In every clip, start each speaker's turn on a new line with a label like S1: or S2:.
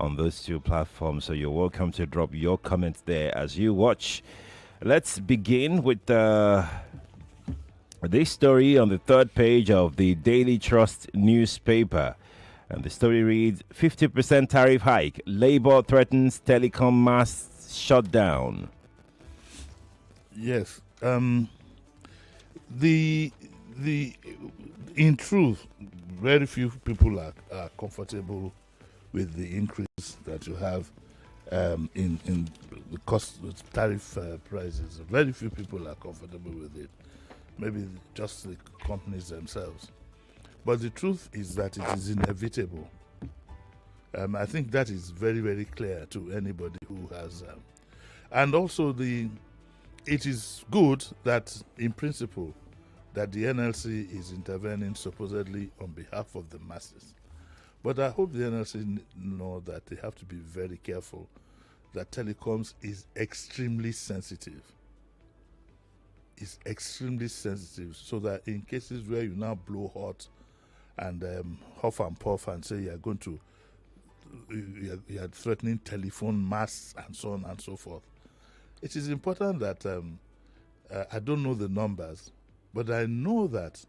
S1: on those two platforms. So you're welcome to drop your comments there as you watch. Let's begin with this story on the third page of the Daily Trust newspaper. And the story reads 50% tariff hike. Labour threatens telecom masts shutdown.
S2: Yes. The in truth, very few people are comfortable with the increase that you have in the cost tariff prices. Very few people are comfortable with it. Maybe just the companies themselves. But the truth is that it is inevitable. I think that is very, very clear to anybody who has. And also, it is good that, in principle, that the NLC is intervening supposedly on behalf of the masses. But I hope the NLC know that they have to be very careful that telecoms is extremely sensitive. It's extremely sensitive, so that in cases where you now blow hot and huff and puff and say you're going to, you're threatening telephone masts and so on and so forth. It is important that, I don't know the numbers, but I know that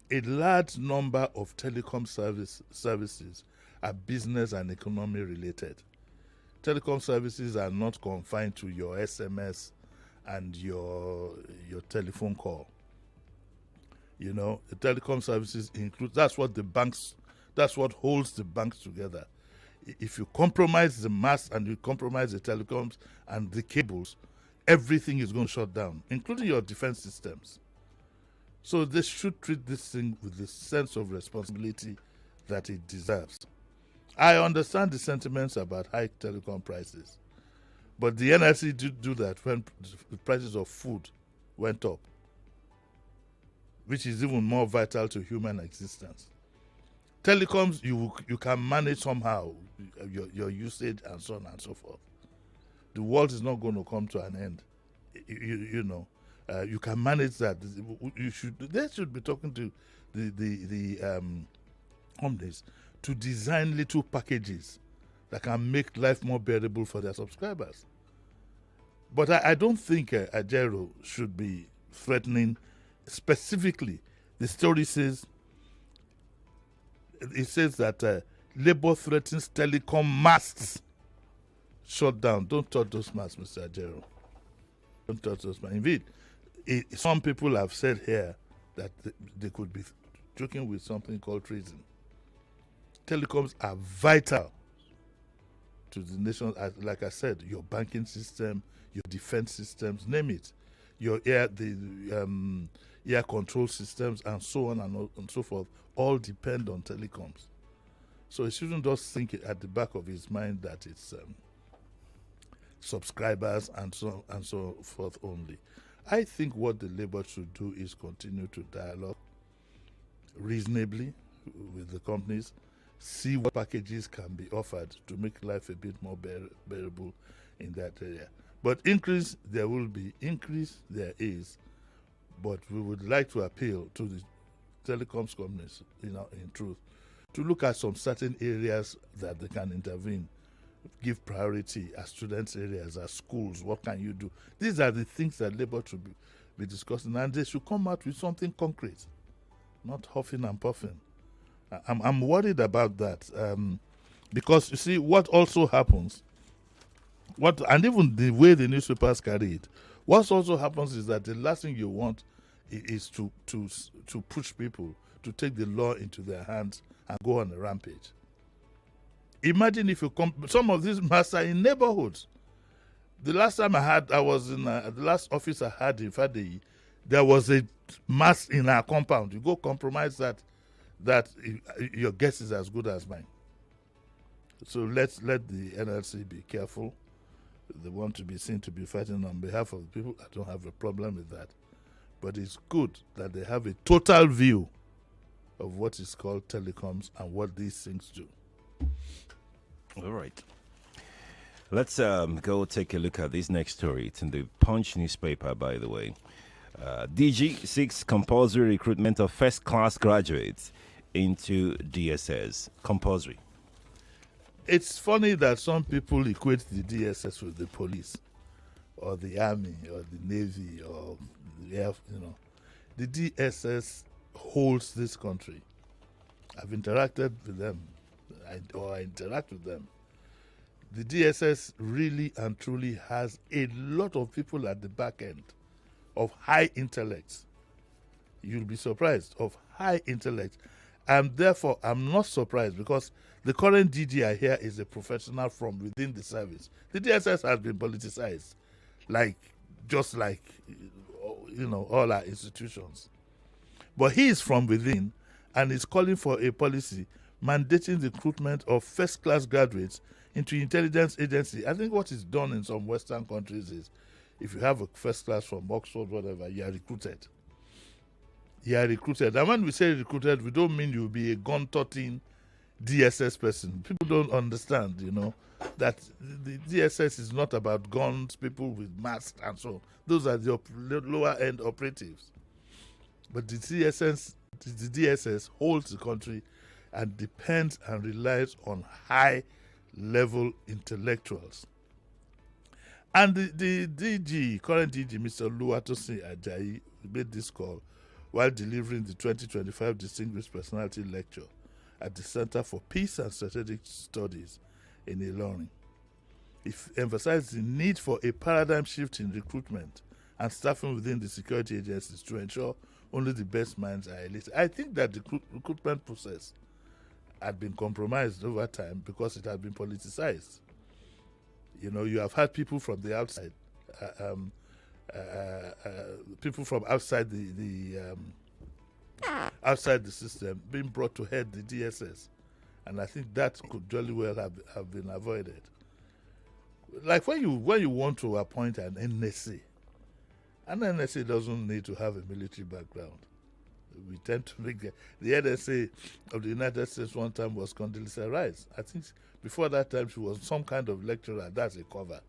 S2: a large number of telecom services are business and economy related. Telecom services are not confined to your SMS and your telephone call. You know, the telecom services include, that's what holds the banks together. If you compromise the mast and you compromise the telecoms and the cables, everything is going to shut down, including your defense systems. So they should treat this thing with the sense of responsibility that it deserves. I understand the sentiments about high telecom prices, but the NIC did do that when the prices of food went up, which is even more vital to human existence. Telecoms, you can manage somehow your usage and so on and so forth. The world is not going to come to an end. You know, you can manage that. They should be talking to the companies to design little packages that can make life more bearable for their subscribers. But I don't think Ajero should be threatening specifically. The story says, it says that Labour threatens telecom masts shut down. Don't touch those masts, Mr. Ajero. Don't touch those masts. Indeed, some people have said here that they could be joking with something called treason. Telecoms are vital to the nation. Like I said, your banking system, your defense systems, name it, your air control systems, and so on and so forth, all depend on telecoms. So he shouldn't just think at the back of his mind that it's subscribers and so forth only. I think what the Labour should do is continue to dialogue reasonably with the companies, see what packages can be offered to make life a bit more bearable in that area. But increase, there will be. Increase, there is. But we would like to appeal to the telecoms companies, in truth, to look at some certain areas that they can intervene, give priority as students' areas, as schools. What can you do? These are the things that Labour should be discussing, and they should come out with something concrete, not huffing and puffing. I'm worried about that because, you see, what also happens, and even the way the newspapers carry it, what also happens is that the last thing you want is to push people to take the law into their hands and go on a rampage. Imagine if some of these masts are in neighborhoods. The last time I was in the last office I had in Fadi, there was a mast in our compound. You go compromise that your guess is as good as mine. So let the NLC be careful. They want to be seen to be fighting on behalf of the people. I don't have a problem with that. But it's good that they have a total view of what is called telecoms and what these things do.
S1: All right. Let's go take a look at this next story. It's in the Punch newspaper, by the way. DG seeks compulsory recruitment of first-class graduates into DSS. Compulsory.
S2: It's funny that some people equate the DSS with the police or the army or the navy or the air. The DSS holds this country. I've interacted with them, I interact with them. The DSS really and truly has a lot of people at the back end of high intellect. You'll be surprised, of high intellect. And therefore, I'm not surprised because the current DG I hear is a professional from within the service. The DSS has been politicized, just like all our institutions. But he is from within and is calling for a policy mandating the recruitment of first-class graduates into intelligence agency. I think what is done in some Western countries is if you have a first class from Oxford, whatever, you are recruited. You are recruited. And when we say recruited, we don't mean you'll be a gun-toting DSS person. People don't understand, that the DSS is not about guns, people with masks and so on. Those are the lower-end operatives. But the DSS holds the country and depends and relies on high-level intellectuals. And the DG, current DG, Mr. Oluwatosin Ajayi, made this call while delivering the 2025 Distinguished Personality Lecture at the Center for Peace and Strategic Studies in Ilorin. He emphasized the need for a paradigm shift in recruitment and staffing within the security agencies to ensure only the best minds are elite. I think that the recruitment process had been compromised over time because it had been politicized. You have had people from the outside, people from outside outside the system being brought to head the DSS, and I think that could jolly well have been avoided. Like when you want to appoint an NSA doesn't need to have a military background. We tend to make the NSA of the United States one time was Condoleezza Rice. I think before that time she was some kind of lecturer. That's a cover.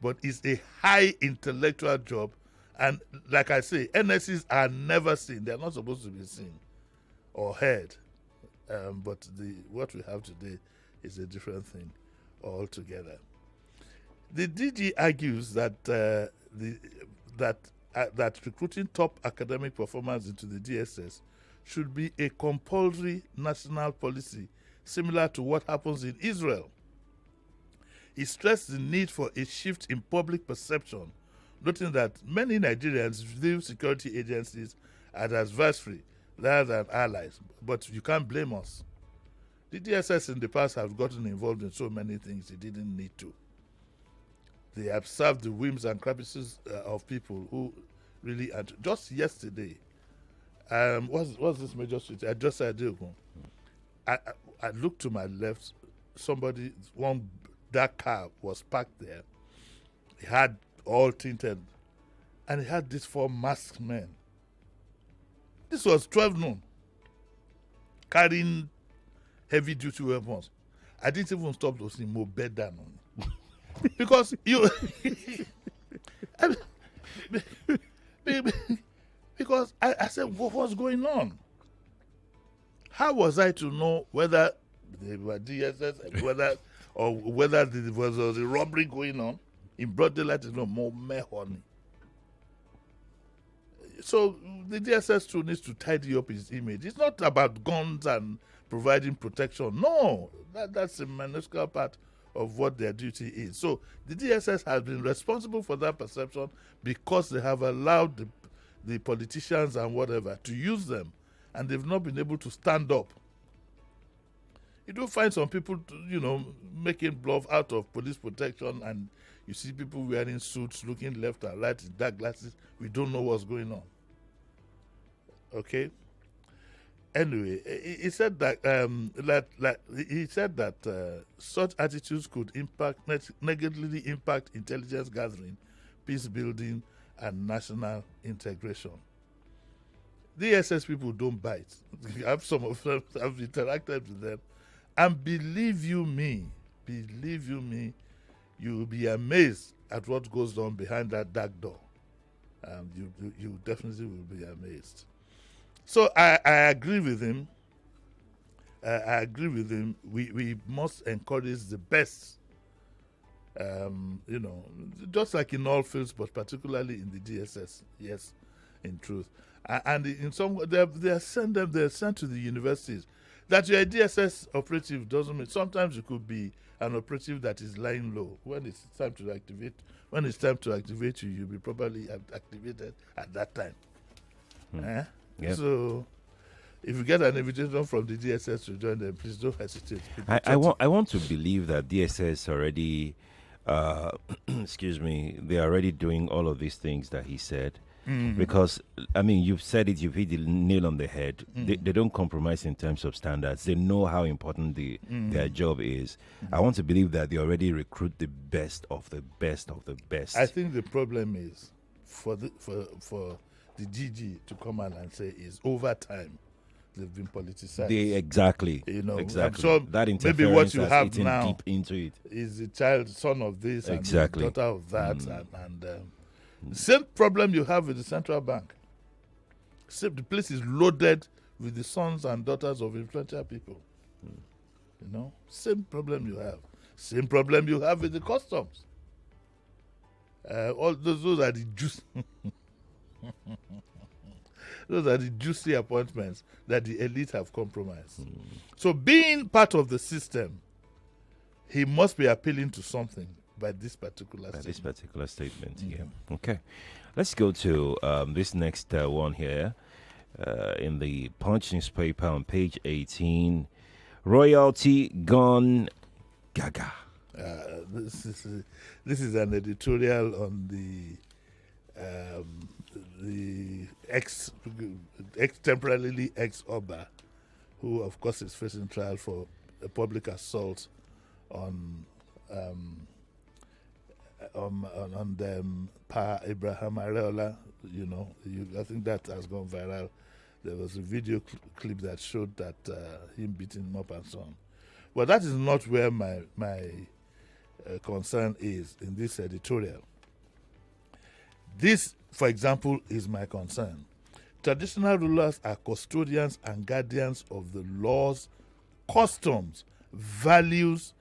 S2: But it's a high intellectual job. And like I say, NSCs are never seen. They're not supposed to be seen or heard. But what we have today is a different thing altogether. The DG argues that that recruiting top academic performers into the DSS should be a compulsory national policy, similar to what happens in Israel. He stressed the need for a shift in public perception, noting that many Nigerians view security agencies as adversary rather than allies, but you can't blame us. The DSS in the past have gotten involved in so many things it didn't need to. They have served the whims and caprices of people who really. Just yesterday, what's this major street? I just said, I looked to my left. One dark car was parked there. It had all tinted, and it had these 4 masked men. This was 12 noon, carrying heavy duty weapons. I didn't even stop to see more bed down on it. Because because I said, what's going on? How was I to know whether they were DSS, whether there was a robbery going on in broad daylight? More honey. So the DSS too needs to tidy up his image. It's not about guns and providing protection. No, that's a minuscule part of what their duty is. So the DSS has been responsible for that perception because they have allowed the politicians and whatever to use them, and they've not been able to stand up. You do find some people, making bluff out of police protection, and you see people wearing suits, looking left and right in dark glasses. We don't know what's going on. Okay. Anyway, he said that such attitudes could negatively impact intelligence gathering, peace building, and national integration. The SS people don't bite. I have some of them. I've interacted with them, and believe you me, you will be amazed at what goes on behind that dark door. You definitely will be amazed. So I agree with him. I agree with him. We must encourage the best. Just like in all fields, but particularly in the DSS. Yes, in truth, and in some they're sent to the universities. That you're a DSS operative doesn't mean sometimes you could be an operative that is lying low. When it's time to activate you, you'll be properly activated at that time.
S1: Yep.
S2: So if you get an invitation from the DSS to join them, please don't hesitate.
S1: I want to believe that DSS already, excuse me, they are already doing all of these things that he said. Because, I mean, you've said it, you've hit the nail on the head. They don't compromise in terms of standards. They know how important their job is. I want to believe that they already recruit the best of the best of the best.
S2: I think the problem is for the GG to come out and say is over time they've been politicized.
S1: Exactly.
S2: I'm sure
S1: that interference
S2: maybe what you
S1: has
S2: have
S1: eaten
S2: now
S1: deep into it.
S2: is the son of this and
S1: Exactly.
S2: the daughter of that, and the same problem you have with the central bank. Except the place is loaded with the sons and daughters of influential people. Same problem you have. Same problem you have with the customs. All those are the juice. Those are the juicy appointments that the elite have compromised. So being part of the system, he must be appealing to something by this particular statement.
S1: Yeah. Okay. Let's go to this next one here in the Punch newspaper on page 18. Royalty gone gaga.
S2: This is an editorial on the temporarily ex-Oba, who of course is facing trial for a public assault on Pa Abraham Areola. I think that has gone viral. There was a video clip that showed that him beating him up and so on. But that is not where my concern is in this editorial. This, for example, is my concern. Traditional rulers are custodians and guardians of the laws, customs, values,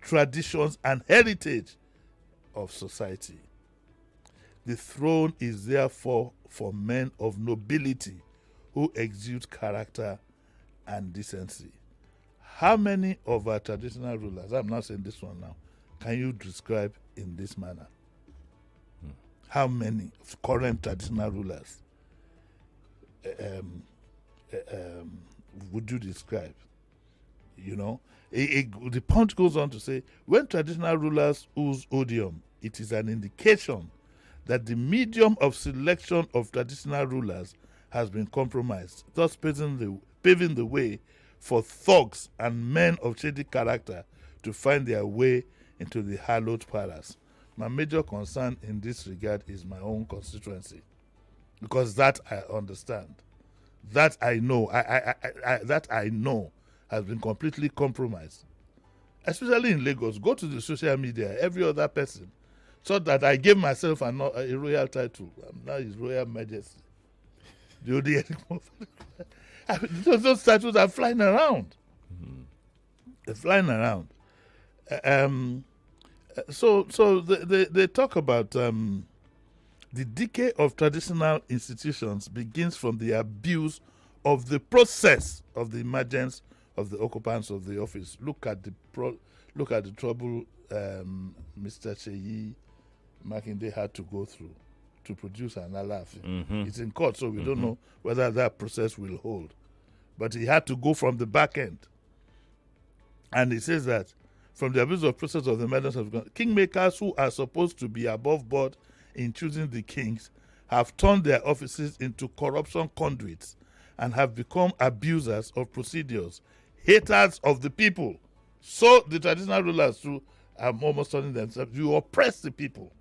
S2: traditions, and heritage of society. The throne is therefore for men of nobility who exude character and decency. How many of our traditional rulers, I'm not saying this one now, can you describe in this manner? How many current traditional rulers would you describe? The Punch goes on to say, when traditional rulers use odium, it is an indication that the medium of selection of traditional rulers has been compromised, thus paving the way for thugs and men of shady character to find their way into the hallowed palace. My major concern in this regard is my own constituency, because that I understand, that I know, that I know has been completely compromised, especially in Lagos. Go to the social media, every other person, so that I gave myself a royal title. I'm now His Royal Majesty. Those titles are flying around. They're flying around. So they talk about the decay of traditional institutions begins from the abuse of the process of the emergence of the occupants of the office. Look at the trouble Mr. Sheyi Makinde had to go through to produce an Alaafin. It's in court, so we don't know whether that process will hold. But he had to go from the back end. And he says that from the abuse of process of the emergence of kingmakers who are supposed to be above board in choosing the kings have turned their offices into corruption conduits and have become abusers of procedures, haters of the people. So the traditional rulers too are almost turning themselves, you oppress the people.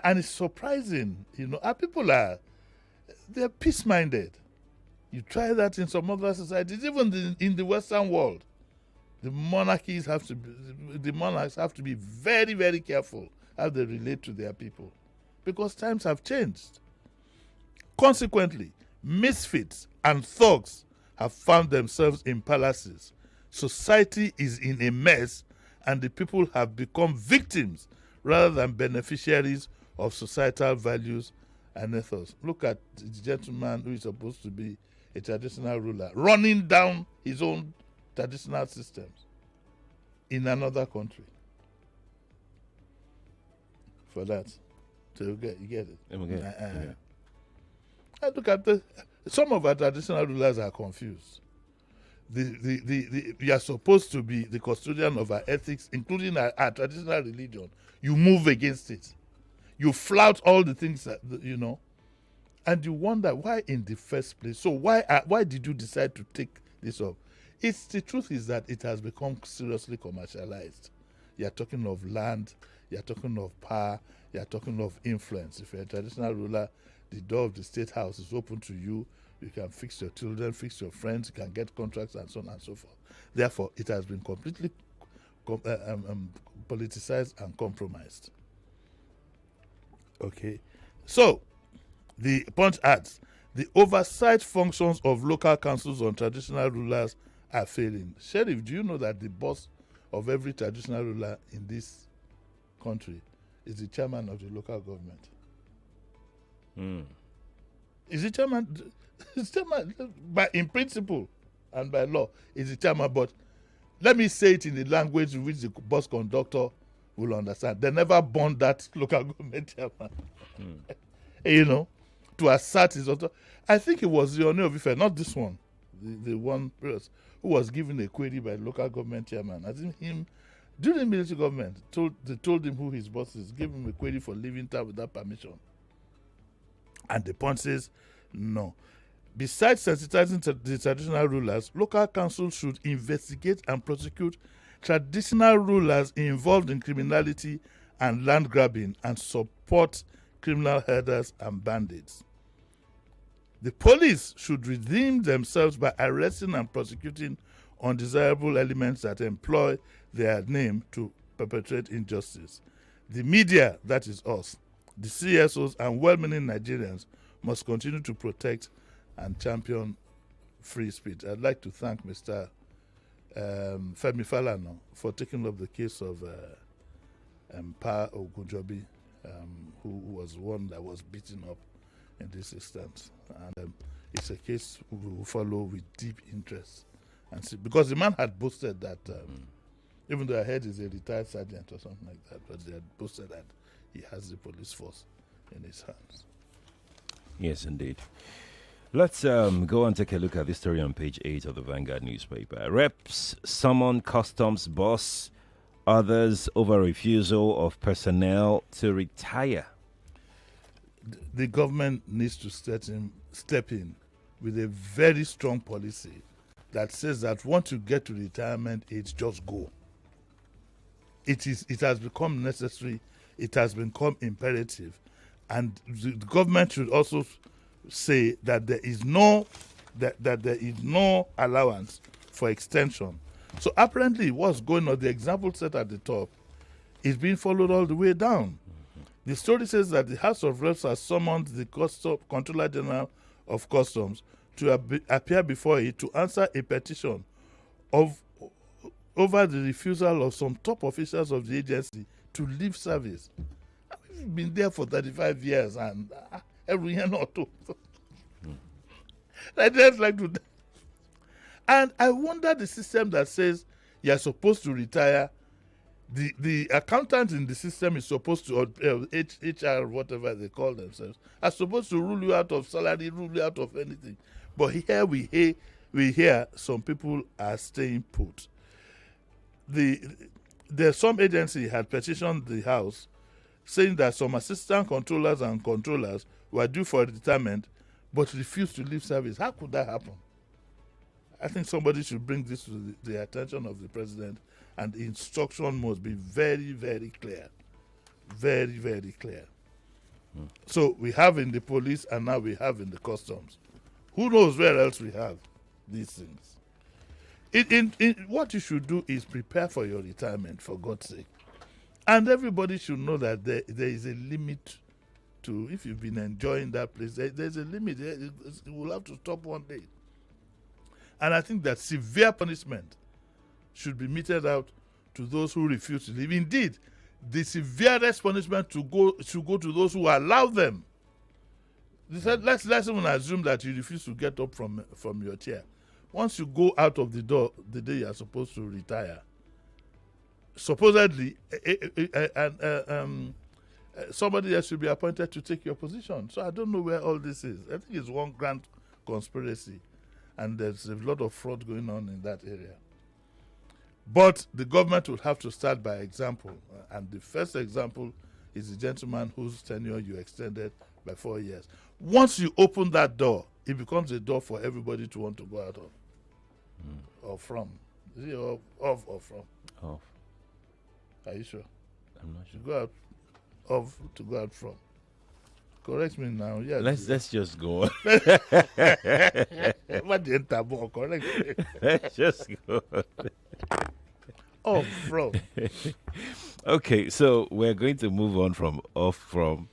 S2: And it's surprising, our people they're peace-minded. You try that in some other societies, even in the Western world. The monarchs have to be very, very careful how they relate to their people, because times have changed. Consequently, misfits and thugs have found themselves in palaces. Society is in a mess, and the people have become victims rather than beneficiaries of societal values and ethos. Look at the gentleman who is supposed to be a traditional ruler running down his own traditional systems in another country. For that, so you get it.
S1: Yeah.
S2: And look at some of our traditional rulers are confused. You are supposed to be the custodian of our ethics, including our traditional religion. You move against it. You flout all the things that and you wonder why in the first place. So why did you decide to take this up? The truth is that it has become seriously commercialized. You are talking of land, you are talking of power, you are talking of influence. If you're a traditional ruler, the door of the state house is open to you. You can fix your children, fix your friends, you can get contracts, and so on and so forth. Therefore, it has been completely politicized and compromised. Okay. So, the Punch adds, the oversight functions of local councils on traditional rulers are failing. Sheriff, do you know that the boss of every traditional ruler in this country is the chairman of the local government? Is the chairman? In principle and by law, is the chairman. But let me say it in the language in which the bus conductor will understand. They never bond that local government chairman. To assert his authority. I think it was the Ooni of Ife, not this one, the one person who was given a query by the local government chairman. I think him, during the military government, they told him who his boss is, gave him a query for leaving town without permission. And the Punch says, no. Besides sensitizing the traditional rulers, local councils should investigate and prosecute traditional rulers involved in criminality and land grabbing and support criminal herders and bandits. The police should redeem themselves by arresting and prosecuting undesirable elements that employ their name to perpetrate injustice. The media, that is us, the CSOs and well-meaning Nigerians must continue to protect and champion free speech. I'd like to thank Mr. Femi Falana for taking up the case of Pa Ogunjobi, who was one that was beaten up in this instance. And it's a case we will follow with deep interest. And see, because the man had boasted that, even though I heard he's a retired sergeant or something like that, but they had boasted that he has the police force in his hands.
S1: Yes, indeed. Let's go and take a look at this story on page 8 of the Vanguard newspaper. Reps summon customs boss, others over refusal of personnel to retire.
S2: The government needs to step in with a very strong policy that says that once you get to retirement age, just go. It has become necessary. It has become imperative, and the government should also say that there is no allowance for extension. So apparently, what's going on? The example set at the top is being followed all the way down. The story says that the House of Reps has summoned the Controller General of Customs to appear before it to answer a petition over the refusal of some top officials of the agency to leave service. We've been there for 35 years and every year or two. I just like to. And I wonder the system that says you're supposed to retire. The accountant in the system is supposed to, HR, whatever they call themselves, are supposed to rule you out of salary, rule you out of anything. But here we hear some people are staying put. There's some agency had petitioned the House saying that some assistant controllers and controllers were due for retirement but refused to leave service. How could that happen? I think somebody should bring this to the attention of the president, and the instruction must be very, very clear. Very, very clear. So we have in the police and now we have in the customs. Who knows where else we have these things? What you should do is prepare for your retirement, for God's sake. And everybody should know that there is a limit to, if you've been enjoying that place, there's a limit. You will have to stop one day. And I think that severe punishment should be meted out to those who refuse to leave. Indeed, the severest punishment should go to those who allow them. They said, let's even assume that you refuse to get up from your chair. Once you go out of the door the day you are supposed to retire, supposedly somebody else should be appointed to take your position. So I don't know where all this is. I think it's one grand conspiracy, and there's a lot of fraud going on in that area. But the government will have to start by example, and the first example is the gentleman whose tenure you extended by 4 years. Once you open that door, it becomes a door for everybody to want to go out of or from. Is it of or from?
S1: Off.
S2: Are you sure?
S1: I'm not sure.
S2: To go out of to go out from. Correct me now. Yeah.
S1: Let's just go on.
S2: What the taboo? Correct me.
S1: Let's just go on.
S2: Off from.
S1: Okay, so we're going to move on from off from.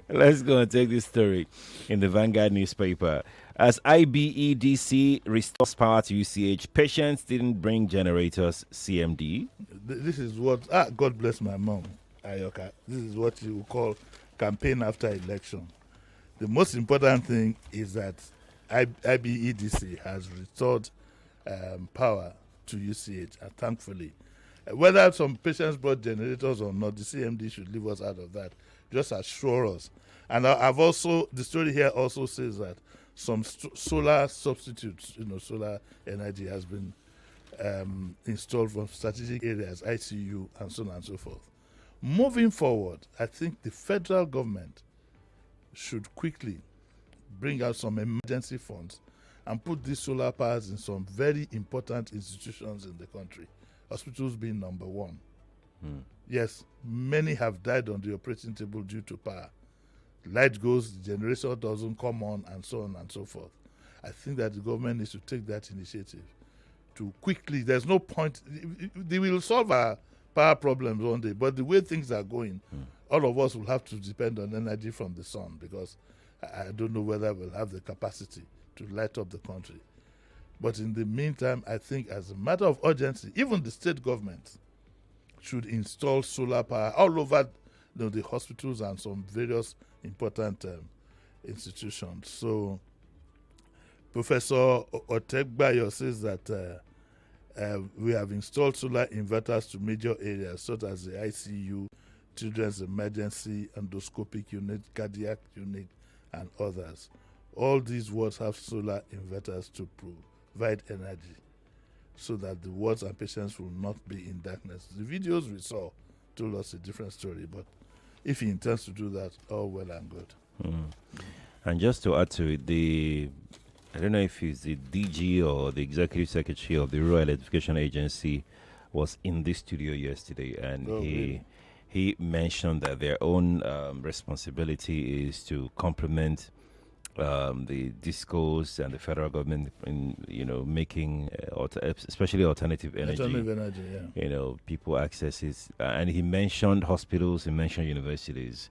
S1: Let's go and take this story in the Vanguard newspaper. As IBEDC restores power to UCH, patients didn't bring generators, CMD.
S2: This is what, God bless my mom, Ayoka. This is what you call campaign after election. The most important thing is that IBEDC has restored power to UCH, and thankfully. Whether some patients brought generators or not, the CMD should leave us out of that. Just assure us. And I've also, the story here also says that some solar substitutes, solar energy has been installed from strategic areas, ICU, and so on and so forth. Moving forward, I think the federal government should quickly bring out some emergency funds and put these solar powers in some very important institutions in the country, hospitals being number one. Yes, many have died on the operating table due to power. Light goes, the generator doesn't come on, and so on and so forth. I think that the government needs to take that initiative to quickly, there's no point, they will solve our power problems one day, but the way things are going, all of us will have to depend on energy from the sun, because I don't know whether we'll have the capacity to light up the country. But in the meantime, I think as a matter of urgency, even the state government should install solar power all over the hospitals and some various important institutions. So Professor Otegbayo says that we have installed solar inverters to major areas such as the ICU, Children's Emergency Endoscopic Unit, Cardiac Unit, and others. All these wards have solar inverters to provide energy so that the wards and patients will not be in darkness. The videos we saw told us a different story, but if he intends to do that, all well and good.
S1: And just to add to it, I don't know if he's the DG or the executive secretary of the Rural Electrification Agency was in this studio yesterday, and he mentioned that their own responsibility is to complement the discos and the federal government in making especially alternative energy. People access it, and he mentioned hospitals, he mentioned universities.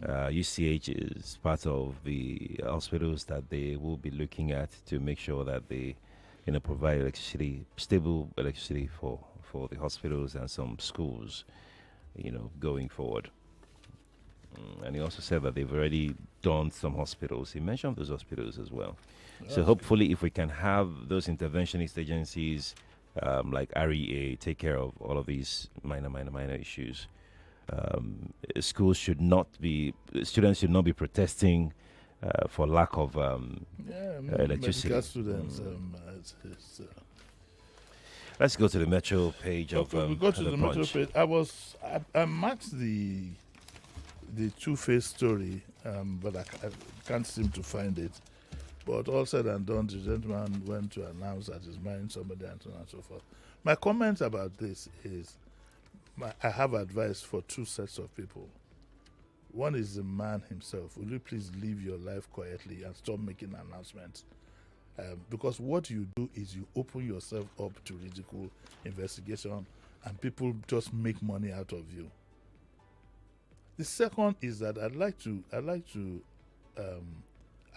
S1: UCH is part of the hospitals that they will be looking at to make sure that they provide electricity, stable electricity for the hospitals and some schools going forward. And he also said that they've already done some hospitals. He mentioned those hospitals as well. So hopefully if we can have those interventionist agencies like REA take care of all of these minor issues, students should not be protesting for lack of electricity.
S2: Medical students,
S1: let's go to the Metro page of
S2: we go to the Metro
S1: Punch.
S2: page. I marked the Two-Face story, but I can't seem to find it. But all said and done, the gentleman went to announce that he's marrying somebody and so on and so forth. My comment about this is, I have advice for two sets of people. One is the man himself. Will you please live your life quietly and stop making announcements? Because what you do is you open yourself up to ridicule, investigation, and people just make money out of you. The second is that I'd like to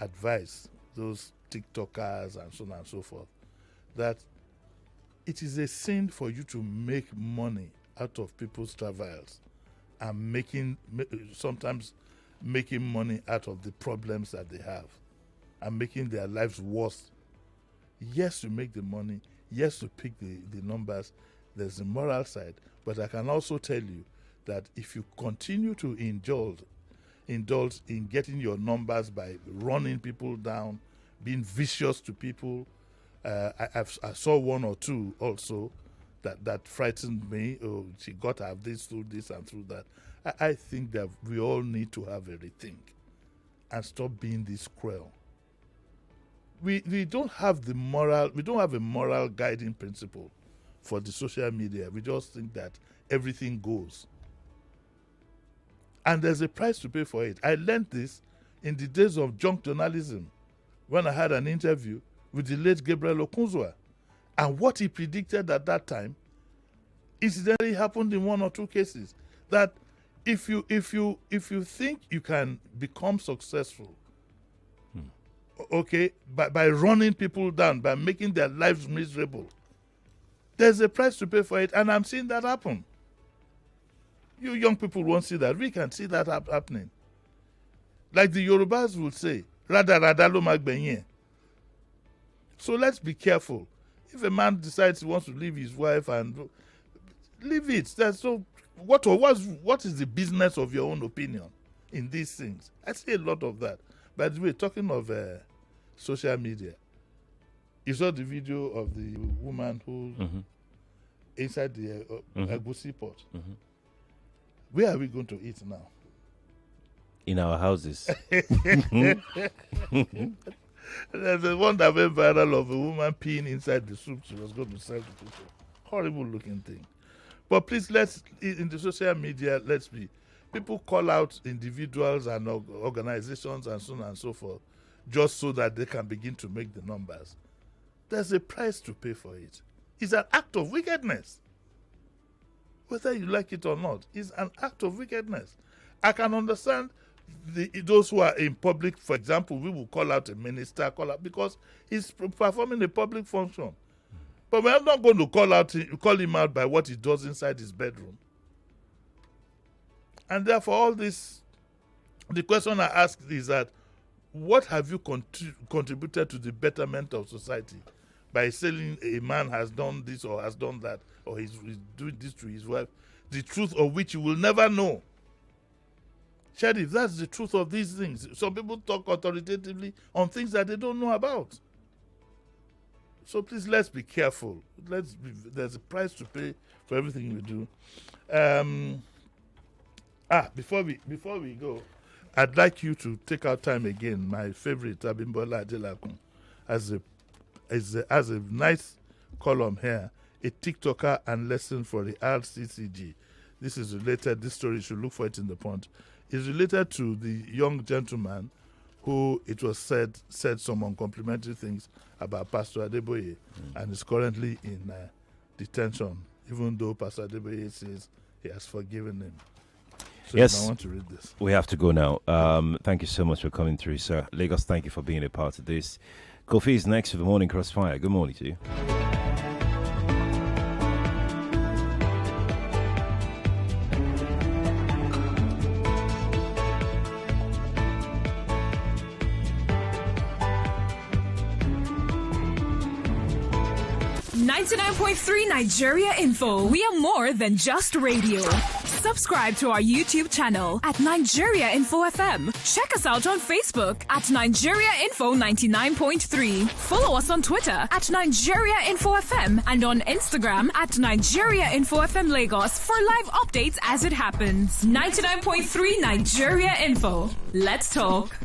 S2: advise those TikTokers and so on and so forth that it is a sin for you to make money out of people's travails and sometimes making money out of the problems that they have and making their lives worse. Yes, to make the money. Yes, to pick the numbers. There's the moral side. But I can also tell you that if you continue to indulge in getting your numbers by running people down, being vicious to people, I saw one or two also that frightened me. Oh, she got to have this through this and through that. I think that we all need to have a rethink and stop being this cruel. We don't have a moral guiding principle for the social media. We just think that everything goes. And there's a price to pay for it. I learned this in the days of junk journalism when I had an interview with the late Gabriel Okunzwa. And what he predicted at that time incidentally happened in one or two cases. That if you think you can become successful, okay, by running people down, by making their lives miserable, there's a price to pay for it, and I'm seeing that happen. You young people won't see that. We can see that happening. Like the Yorubas will say, "Rada rada lo magbenye." So let's be careful. If a man decides he wants to leave his wife and leave it, that's so. What is the business of your own opinion in these things? I see a lot of that. By the way, talking of social media, you saw the video of the woman who inside the Agusi pot. Where are we going to eat now?
S1: In our houses.
S2: There's a one that went viral of a woman peeing inside the soup she was going to serve to people. Horrible looking thing. But please, in the social media, people call out individuals and organizations and so on and so forth just so that they can begin to make the numbers. There's a price to pay for it. It's an act of wickedness. Whether you like it or not, it's an act of wickedness. I can understand those who are in public. For example, we will call out a minister, because he's performing a public function. But we're not going to call him out by what he does inside his bedroom. And therefore, all this, the question I ask is that, what have you contributed to the betterment of society by saying a man has done this or has done that, or he's doing this to his wife, the truth of which you will never know? Sheriff, that's the truth of these things. Some people talk authoritatively on things that they don't know about. So please, let's be careful. There's a price to pay for everything we do. Before we go, I'd like you to take our time again. My favorite, Abimbola Adelakun, has a nice column here, a TikToker and lesson for the RCCG. This is related. This story, you should look for it in the Punch. It's related to the young gentleman who, it was said some uncomplimentary things about Pastor Adeboye, and is currently in detention, even though Pastor Adeboye says he has forgiven him. So
S1: yes,
S2: I want to read this.
S1: We have to go now. Thank you so much for coming through, sir. Lagos, thank you for being a part of this. Kofi is next for the Morning Crossfire. Good morning to you.
S3: 99.3 Nigeria Info. We are more than just radio. Subscribe to our YouTube channel at Nigeria Info FM. Check us out on Facebook at Nigeria Info 99.3. Follow us on Twitter at Nigeria Info FM and on Instagram at Nigeria Info FM Lagos for live updates as it happens. 99.3 Nigeria Info. Let's talk.